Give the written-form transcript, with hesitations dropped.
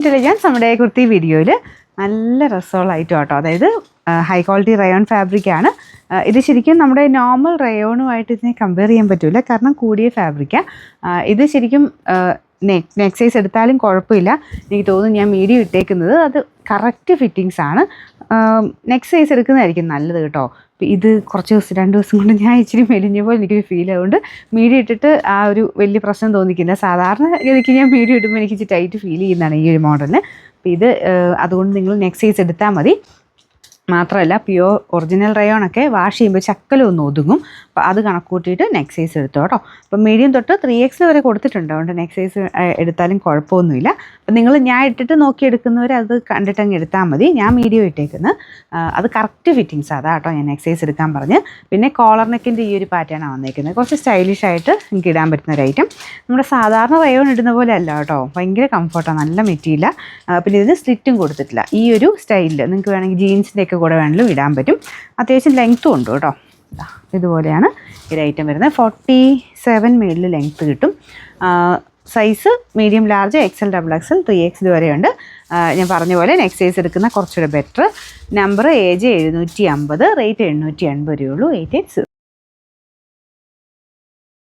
Intelligence നമ്മുടെ കുർത്തി വീഡിയോയിൽ നല്ല രസമുള്ള ഐറ്റം കേട്ടോ. അതായത് ഹൈ ക്വാളിറ്റി റയോൺ ഫാബ്രിക്കാണ്. ഇത് ശരിക്കും നമ്മുടെ നോർമൽ റയോണുമായിട്ട് ഇതിനെ കമ്പയർ ചെയ്യാൻ പറ്റില്ല, കാരണം കൂടിയ ഫാബ്രിക്കാണ്. ഇത് ശരിക്കും നെക്ക് സൈസ് എടുത്താലും കുഴപ്പമില്ല. എനിക്ക് തോന്നുന്നു ഞാൻ മീഡിയം ഇട്ടേക്കുന്നത് അത് കറക്റ്റ് ഫിറ്റിങ്സ് ആണ്. നെക്ക് സൈസ് എടുക്കുന്നതായിരിക്കും നല്ലത് കേട്ടോ. ഇത് കുറച്ച് ദിവസം 2 ദിവസം കൊണ്ട് ഞാൻ ഇച്ചിരി മെലിഞ്ഞ പോലെ എനിക്കൊരു ഫീൽ ആയതുകൊണ്ട് മീഡിയം ഇട്ടിട്ട് ആ ഒരു വലിയ പ്രശ്നം തോന്നിക്കില്ല. സാധാരണ ഗതിക്ക് ഞാൻ മീഡിയം ഇടുമ്പോൾ എനിക്ക് ഇച്ചിരി ടൈറ്റ് ഫീൽ ചെയ്യുന്നതാണ് ഈ ഒരു മോഡലിന്. അപ്പോൾ ഇത് അതുകൊണ്ട് നിങ്ങൾ നെക്ക് സൈസ് എടുത്താൽ മതി. മാത്രമല്ല പ്യുവർ ഒറിജിനൽ റയോണൊക്കെ വാഷ് ചെയ്യുമ്പോൾ ചക്കലൊന്നും ഒതുങ്ങും. അപ്പോൾ അത് കണക്ക് കൂട്ടിയിട്ട് നെക്ക് സൈസ് എടുത്തോ കേട്ടോ. അപ്പം മീഡിയം തൊട്ട് 3X വരെ കൊടുത്തിട്ടുണ്ട്, അതുകൊണ്ട് നെക്ക് സൈസ് എടുത്താലും കുഴപ്പമൊന്നുമില്ല. അപ്പം നിങ്ങൾ ഞാൻ ഇട്ടിട്ട് നോക്കി എടുക്കുന്നവർ അത് കണ്ടിട്ടങ്ങ് എടുത്താൽ മതി. ഞാൻ മീഡിയം ഇട്ടേക്കുന്നത് അത് കറക്റ്റ് ഫിറ്റിങ്സ് അതാ കേട്ടോ ഞാൻ നെക്ക് സൈസ് എടുക്കാൻ പറഞ്ഞ്. പിന്നെ കോളർ നെക്കിൻ്റെ ഈ ഒരു പാറ്റേണാണ് വന്നേക്കുന്നത്. കുറച്ച് സ്റ്റൈലിഷ് ആയിട്ട് എനിക്ക് ഇടാൻ പറ്റുന്ന ഒരു ഐറ്റം. നമ്മുടെ സാധാരണ റയോൺ ഇടുന്ന പോലെ അല്ല കേട്ടോ, ഭയങ്കര കംഫർട്ടാണ്, നല്ല മെറ്റീരിയൽ. പിന്നെ ഇതിന് സ്ലിറ്റും കൊടുത്തിട്ടില്ല. ഈ ഒരു സ്റ്റൈലിൽ നിങ്ങൾക്ക് വേണമെങ്കിൽ ജീൻസിൻ്റെ ഒക്കെ കൂടെ വേണമെങ്കിലും ഇടാൻ പറ്റും. അത്യാവശ്യം ലെങ്ത്തും ഉണ്ട് കേട്ടോ. ഇതുപോലെയാണ് ഈ ഐറ്റം വരുന്നത്. 47 മേളിൽ ലെങ്ത്ത് കിട്ടും. Size medium, large, XL, XXL, 3X വരെയുണ്ട്. ഞാൻ പറഞ്ഞ പോലെ നെക്ക് സൈസ് എടുക്കുന്ന കുറച്ചുകൂടെ ബെറ്റർ. നമ്പർ AJ 750, റേറ്റ് 880 രൂപയുള്ളൂ. 880.